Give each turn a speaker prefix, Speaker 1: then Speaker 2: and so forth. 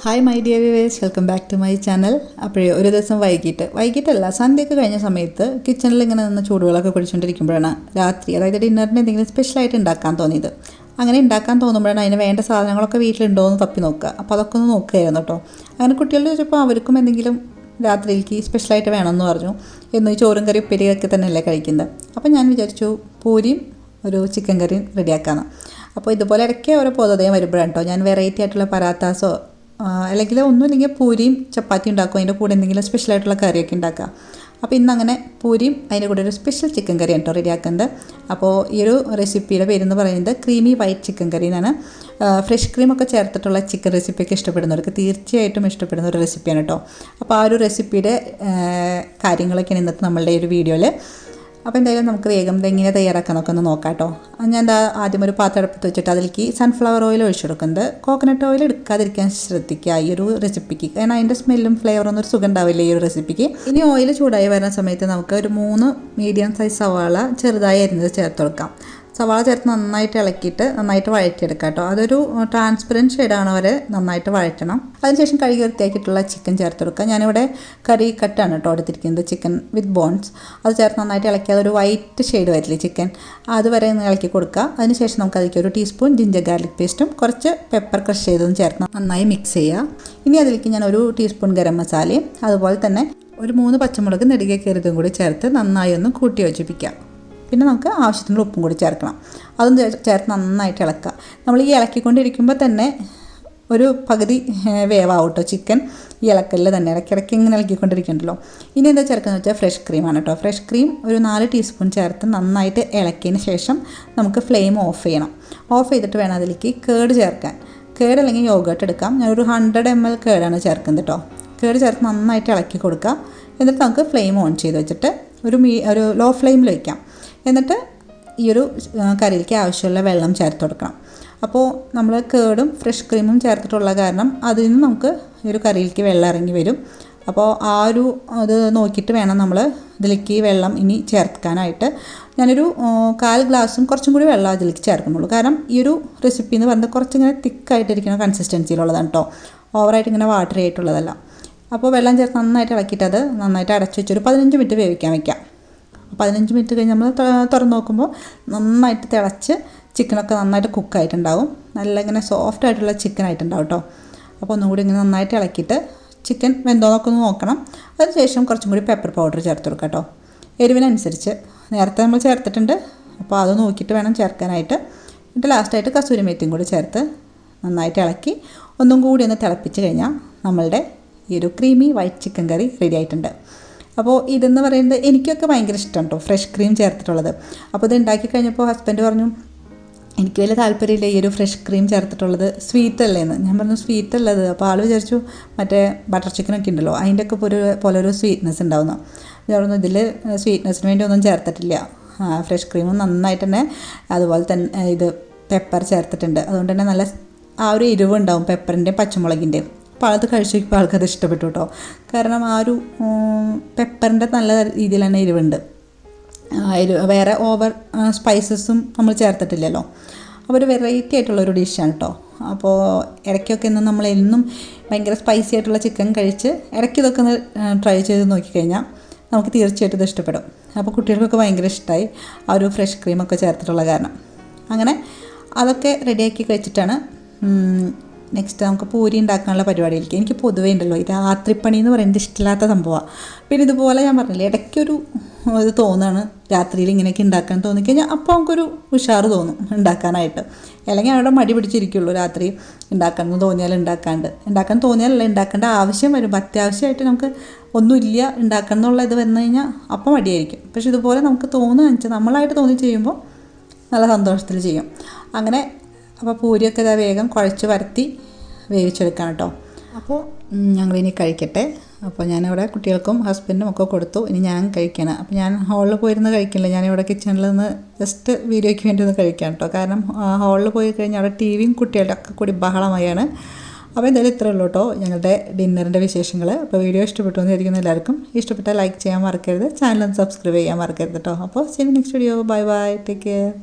Speaker 1: Hi my dear viewers, welcome back to my channel. അപ്പോഴേ ഒരു ദിവസം വൈകിട്ടല്ല സന്ധ്യയൊക്കെ കഴിഞ്ഞ സമയത്ത് കിച്ചണിൽ ഇങ്ങനെ നിന്ന് ചൂടുവെള്ളമൊക്കെ കുടിച്ചുകൊണ്ടിരിക്കുമ്പോഴാണ് രാത്രി, അതായത് ഡിന്നറിന് എന്തെങ്കിലും സ്പെഷ്യലായിട്ട് ഉണ്ടാക്കാൻ തോന്നിയത്. അങ്ങനെ ഉണ്ടാക്കാൻ തോന്നുമ്പോഴാണ് അതിന് വേണ്ട സാധനങ്ങളൊക്കെ വീട്ടിലുണ്ടോ എന്ന് തപ്പി നോക്കുക. അപ്പോൾ അതൊക്കെ ഒന്ന് നോക്കുകയായിരുന്നു കേട്ടോ. അങ്ങനെ കുട്ടികളോട് ചോദിച്ചപ്പോൾ അവർക്കും എന്തെങ്കിലും രാത്രിയിലേക്ക് സ്പെഷ്യലായിട്ട് വേണമെന്ന് പറഞ്ഞു. എന്നും ഈ ചോറും കറി ഉപ്പേരിയൊക്കെ തന്നെയല്ലേ കഴിക്കുന്നത്. അപ്പോൾ ഞാൻ വിചാരിച്ചു പൂരിയും ഒരു ചിക്കൻ കറിയും റെഡിയാക്കാമെന്ന്. അപ്പോൾ ഇതുപോലെ ഇടയ്ക്ക് ഓരോ പൊതുതയം വരുമ്പോഴാണ് കേട്ടോ ഞാൻ വെറൈറ്റി ആയിട്ടുള്ള പരാത്താസോ അല്ലെങ്കിൽ ഒന്നുമില്ലെങ്കിൽ പൂരിയും ചപ്പാത്തി ഉണ്ടാക്കും, അതിൻ്റെ കൂടെ എന്തെങ്കിലും സ്പെഷ്യലായിട്ടുള്ള കറിയൊക്കെ ഉണ്ടാക്കുക. അപ്പോൾ ഇന്നങ്ങനെ പൂരിയും അതിൻ്റെ കൂടെ ഒരു സ്പെഷ്യൽ ചിക്കൻ കറിയാണ് കേട്ടോ റെഡിയാക്കുന്നത്. അപ്പോൾ ഈ ഒരു റെസിപ്പിയുടെ പേരെന്ന് പറയുന്നത് ക്രീമി വൈറ്റ് ചിക്കൻ കറി എന്നാണ്. ഫ്രഷ് ക്രീമൊക്കെ ചേർത്തിട്ടുള്ള ചിക്കൻ റെസിപ്പിയൊക്കെ ഇഷ്ടപ്പെടുന്നവർക്ക് തീർച്ചയായിട്ടും ഇഷ്ടപ്പെടുന്ന ഒരു റെസിപ്പിയാണ് കേട്ടോ. അപ്പോൾ ആ ഒരു റെസിപ്പിയുടെ കാര്യങ്ങളൊക്കെയാണ് ഇന്നത്തെ നമ്മളുടെ ഈ ഒരു വീഡിയോയിൽ. അപ്പോൾ എന്തായാലും നമുക്ക് വേഗം എങ്ങനെ തയ്യാറാക്കാനൊക്കെ ഒന്ന് നോക്കാം കേട്ടോ. ഞാൻ ആദ്യം ഒരു പാത്രം അടുപ്പത്ത് വെച്ചിട്ട് അതിലേക്ക് സൺഫ്ലവർ ഓയിൽ ഒഴിച്ചെടുക്കുന്നത്. കോക്കനട്ട് ഓയിൽ എടുക്കാതിരിക്കാൻ ശ്രദ്ധിക്കുക ഈ ഒരു റെസിപ്പിക്ക്, കാരണം അതിൻ്റെ സ്മെല്ലും ഫ്ലേവറൊന്നും ഒരു സുഖം ഉണ്ടാവില്ല ഈ ഒരു റെസിപ്പിക്ക്. ഇനി ഓയിൽ ചൂടായി വരുന്ന സമയത്ത് നമുക്ക് ഒരു 3 മീഡിയം സൈസ് സവാള ചെറുതായി അരിഞ്ഞത് ചേർത്ത് കൊടുക്കാം. സവാള ചേർത്ത് നന്നായിട്ട് ഇളക്കിയിട്ട് നന്നായിട്ട് വഴറ്റിയെടുക്കാം കേട്ടോ. അതൊരു ട്രാൻസ്പെറൻറ്റ് ഷെയ്ഡാണ് വരെ നന്നായിട്ട് വഴറ്റണം. അതിനുശേഷം കഴുകി വൃത്തിയാക്കിയിട്ടുള്ള ചിക്കൻ ചേർത്ത് കൊടുക്കുക. ഞാനിവിടെ കറി കട്ടാണ് കേട്ടോ എടുത്തിരിക്കുന്നത്, ചിക്കൻ വിത്ത് ബോൺസ്. അത് ചേർത്ത് നന്നായിട്ട് ഇളക്കി അതൊരു വൈറ്റ് ഷെയ്ഡ് വരില്ലേ ചിക്കൻ, അതുവരെ ഒന്ന് ഇളക്കി കൊടുക്കുക. അതിനുശേഷം നമുക്ക് അതിലേക്ക് ഒരു ടീസ്പൂൺ ജിഞ്ചർ ഗാർലിക് പേസ്റ്റും കുറച്ച് പെപ്പർ ക്രഷ് ചെയ്തതും ചേർത്ത് നന്നായി മിക്സ് ചെയ്യുക. ഇനി അതിലേക്ക് ഞാൻ ഒരു ടീസ്പൂൺ ഗരം മസാലയും അതുപോലെ തന്നെ ഒരു 3 പച്ചമുളക് നെടുകെ കയറിയതും കൂടി ചേർത്ത് നന്നായി ഒന്ന് കൂട്ടി യോജിപ്പിക്കാം. പിന്നെ നമുക്ക് ആവശ്യത്തിനുള്ള ഉപ്പും കൂടി ചേർക്കണം. അതും ചേർത്ത് നന്നായിട്ട് ഇളക്കുക. നമ്മൾ ഈ ഇളക്കിക്കൊണ്ടിരിക്കുമ്പോൾ തന്നെ ഒരു പകുതി വേവാവും കേട്ടോ ചിക്കൻ. ഈ ഇളക്കലിൽ തന്നെ ഇടയ്ക്കിടയ്ക്ക് ഇങ്ങനെ ഇളക്കിക്കൊണ്ടിരിക്കുന്നുണ്ടല്ലോ. ഇനി എന്താ ചേർക്കുന്നത് വെച്ചാൽ ഫ്രഷ് ക്രീമാണ് കേട്ടോ. ഫ്രഷ് ക്രീം ഒരു 4 ടീസ്പൂൺ ചേർത്ത് നന്നായിട്ട് ഇളക്കിയതിന് ശേഷം നമുക്ക് ഫ്ലെയിം ഓഫ് ചെയ്യണം. ഓഫ് ചെയ്തിട്ട് വേണം അതിലേക്ക് കേട് ചേർക്കാൻ. കേട് അല്ലെങ്കിൽ യോഗേർട്ട് എടുക്കാം. ഞാനൊരു 100 ml കേടാണ് ചേർക്കുന്നത് കേട്ടോ. കേട് ചേർത്ത് നന്നായിട്ട് ഇളക്കി കൊടുക്കുക. എന്നിട്ട് നമുക്ക് ഫ്ലെയിം ഓൺ ചെയ്ത് വെച്ചിട്ട് ഒരു ലോ ഫ്ലെയിമിൽ വയ്ക്കാം. എന്നിട്ട് ഈ ഒരു കറിയിലേക്ക് ആവശ്യമുള്ള വെള്ളം ചേർത്ത് കൊടുക്കണം. അപ്പോൾ നമ്മൾ കേടും ഫ്രഷ് ക്രീമും ചേർത്തിട്ടുള്ള കാരണം അതിൽ നിന്ന് നമുക്ക് ഈ ഒരു കറിയിലേക്ക് വെള്ളം ഇറങ്ങി വരും. അപ്പോൾ ആ ഒരു അത് നോക്കിയിട്ട് വേണം നമ്മൾ ഇതിലേക്ക് വെള്ളം ഇനി ചേർക്കാനായിട്ട്. ഞാനൊരു 1/4 ഗ്ലാസും കുറച്ചും കൂടി വെള്ളം അതിലേക്ക് ചേർക്കുന്നുള്ളൂ. കാരണം ഈ ഒരു റെസിപ്പി എന്ന് പറയുന്നത് കുറച്ചിങ്ങനെ തിക്കായിട്ടിരിക്കുന്ന കൺസിസ്റ്റൻസിയിലുള്ളതാണ് കേട്ടോ. ഓവറായിട്ട് ഇങ്ങനെ വാട്ടറി ആയിട്ടുള്ളതല്ല. അപ്പോൾ വെള്ളം ചേർത്ത് നന്നായിട്ട് ഇളക്കിയിട്ട് അത് നന്നായിട്ട് അടച്ചു വെച്ചൊരു 15 മിനിറ്റ് വേവിക്കാൻ വയ്ക്കാം. 15 മിനിറ്റ് കഴിഞ്ഞ് നമ്മൾ തുറന്ന് നോക്കുമ്പോൾ നന്നായിട്ട് തിളച്ച് ചിക്കനൊക്കെ നന്നായിട്ട് കുക്കായിട്ടുണ്ടാവും. നല്ല ഇങ്ങനെ സോഫ്റ്റ് ആയിട്ടുള്ള ചിക്കൻ ആയിട്ടുണ്ടാവും കേട്ടോ. അപ്പോൾ ഒന്നും കൂടി ഇങ്ങനെ നന്നായിട്ട് ഇളക്കിയിട്ട് ചിക്കൻ വെന്തോന്നൊക്കെ ഒന്ന് നോക്കണം. അതിനുശേഷം കുറച്ചും കൂടി പെപ്പർ പൗഡർ ചേർത്ത് കൊടുക്കാം കേട്ടോ. എരിവിനനുസരിച്ച് നേരത്തെ നമ്മൾ ചേർത്തിട്ടുണ്ട്, അപ്പോൾ അത് നോക്കിയിട്ട് വേണം ചേർക്കാനായിട്ട്. എന്നിട്ട് ലാസ്റ്റായിട്ട് കസൂരി മേത്തിയും കൂടി ചേർത്ത് നന്നായിട്ട് ഇളക്കി ഒന്നും കൂടി ഒന്ന് തിളപ്പിച്ച് കഴിഞ്ഞാൽ നമ്മളുടെ ഈ ഒരു ക്രീമി വൈറ്റ് ചിക്കൻ കറി റെഡി ആയിട്ടുണ്ട്. അപ്പോൾ ഇതെന്ന് പറയുന്നത് എനിക്കൊക്കെ ഭയങ്കര ഇഷ്ടമാണ് കേട്ടോ, ഫ്രഷ് ക്രീം ചേർത്തിട്ടുള്ളത്. അപ്പോൾ ഇത് ഉണ്ടാക്കി കഴിഞ്ഞപ്പോൾ ഹസ്ബൻഡ് പറഞ്ഞു എനിക്ക് വലിയ താല്പര്യമില്ല ഈ ഒരു ഫ്രഷ് ക്രീം ചേർത്തിട്ടുള്ളത്, സ്വീറ്റ് അല്ലേന്ന്. ഞാൻ പറഞ്ഞു സ്വീറ്റ് അല്ലത്. അപ്പോൾ ആൾ വിചാരിച്ചു മറ്റേ ബട്ടർ ചിക്കനൊക്കെ ഉണ്ടല്ലോ അതിൻ്റെ ഒക്കെ പോലെ ഒരു സ്വീറ്റ്നെസ് ഉണ്ടാവുന്നു. ഞാൻ പറഞ്ഞു ഇതിൽ സ്വീറ്റ്നെസ്സിന് വേണ്ടി ഒന്നും ചേർത്തിട്ടില്ല. ഫ്രഷ് ക്രീമും നന്നായിട്ട് തന്നെ അതുപോലെ തന്നെ ഇത് പെപ്പർ ചേർത്തിട്ടുണ്ട്. അതുകൊണ്ട് തന്നെ നല്ല ആ ഒരു എരിവുണ്ടാവും പെപ്പറിൻ്റെയും പച്ചമുളകിൻ്റെയും. അപ്പോൾ അത് കഴിച്ച് നോക്കിയപ്പോൾ ആൾക്കത് ഇഷ്ടപ്പെട്ടു കേട്ടോ. കാരണം ആ ഒരു പെപ്പറിൻ്റെ നല്ല രീതിയിൽ തന്നെ എരിവുണ്ട്. വേറെ ഓവർ സ്പൈസസും നമ്മൾ ചേർത്തിട്ടില്ലല്ലോ. അപ്പോൾ ഒരു വെറൈറ്റി ആയിട്ടുള്ളൊരു ഡിഷാണ് കേട്ടോ. അപ്പോൾ ഇടയ്ക്കൊക്കെ ഇന്ന് നമ്മൾ എന്നും ഭയങ്കര സ്പൈസി ആയിട്ടുള്ള ചിക്കൻ കഴിച്ച് ഇടയ്ക്ക് ഇതൊക്കെ ഒന്ന് ട്രൈ ചെയ്ത് നോക്കിക്കഴിഞ്ഞാൽ നമുക്ക് തീർച്ചയായിട്ടും ഇത് ഇഷ്ടപ്പെടും. അപ്പോൾ കുട്ടികൾക്കൊക്കെ ഭയങ്കര ഇഷ്ടമായി ആ ഒരു ഫ്രഷ് ക്രീമൊക്കെ ചേർത്തിട്ടുള്ള കാരണം. അങ്ങനെ അതൊക്കെ റെഡിയാക്കി വെച്ചിട്ടാണ് നെക്സ്റ്റ് നമുക്ക് പൂരി ഉണ്ടാക്കാനുള്ള പരിപാടിയിലേക്ക്. എനിക്ക് പൊതുവേ ഉണ്ടല്ലോ ഈ രാത്രിപ്പണി എന്ന് പറയുന്നത് ഇഷ്ടമില്ലാത്ത സംഭവമാണ്. പിന്നെ ഇതുപോലെ ഞാൻ പറഞ്ഞില്ലേ ഇടയ്ക്കൊരു ഇത് തോന്നുകയാണ് രാത്രിയിൽ ഇങ്ങനെയൊക്കെ ഉണ്ടാക്കാൻ തോന്നിക്കഴിഞ്ഞാൽ അപ്പോൾ നമുക്കൊരു ഉഷാറ് തോന്നും ഉണ്ടാക്കാനായിട്ട്. അല്ലെങ്കിൽ അവിടെ മടി പിടിച്ചിരിക്കുള്ളൂ രാത്രി ഉണ്ടാക്കാമെന്ന് തോന്നിയാൽ ഉണ്ടാക്കാൻ തോന്നിയാലല്ല ഉണ്ടാക്കേണ്ട ആവശ്യം വരുമ്പോൾ അത്യാവശ്യമായിട്ട് നമുക്ക് ഒന്നുമില്ല ഉണ്ടാക്കണം എന്നുള്ള ഇത് വന്നു കഴിഞ്ഞാൽ അപ്പോൾ മടിയായിരിക്കും. പക്ഷെ ഇതുപോലെ നമുക്ക് തോന്നുക വെച്ചാൽ നമ്മളായിട്ട് തോന്നി ചെയ്യുമ്പോൾ നല്ല സന്തോഷത്തിൽ ചെയ്യും. അങ്ങനെ അപ്പോൾ പൂരിയൊക്കെ ഇതാ വേഗം കുഴച്ച് വരത്തി വേവിച്ചെടുക്കാം കേട്ടോ. അപ്പോൾ ഞങ്ങളിനി കഴിക്കട്ടെ. അപ്പോൾ ഞാനിവിടെ കുട്ടികൾക്കും ഹസ്ബൻഡിനും ഒക്കെ കൊടുത്തു. ഇനി ഞാൻ കഴിക്കണം. അപ്പോൾ ഞാൻ ഹാളിൽ പോയിരുന്ന് കഴിക്കില്ല, ഞാനിവിടെ കിച്ചണിൽ നിന്ന് ജസ്റ്റ് വീഡിയോയ്ക്ക് വേണ്ടി ഒന്ന് കഴിക്കാം കേട്ടോ. കാരണം ഹാളിൽ പോയി കഴിഞ്ഞാൽ അവിടെ ടി വിയും കുട്ടികളുടെ ഒക്കെ കൂടി ബഹളമായാണ്. അപ്പോൾ എന്തായാലും ഇത്രയേ ഉള്ളൂ കേട്ടോ ഞങ്ങളുടെ ഡിന്നറിൻ്റെ വിശേഷങ്ങൾ. അപ്പോൾ വീഡിയോ ഇഷ്ടപ്പെട്ടു എന്ന് വിചാരിക്കുന്നു. എല്ലാവർക്കും ഇഷ്ടപ്പെട്ടാൽ ലൈക്ക് ചെയ്യാൻ മറക്കരുത്, ചാനൽ ഒന്ന് സബ്സ്ക്രൈബ് ചെയ്യാൻ മറക്കരുത് കേട്ടോ. അപ്പോൾ see you next video. Bye bye, take care.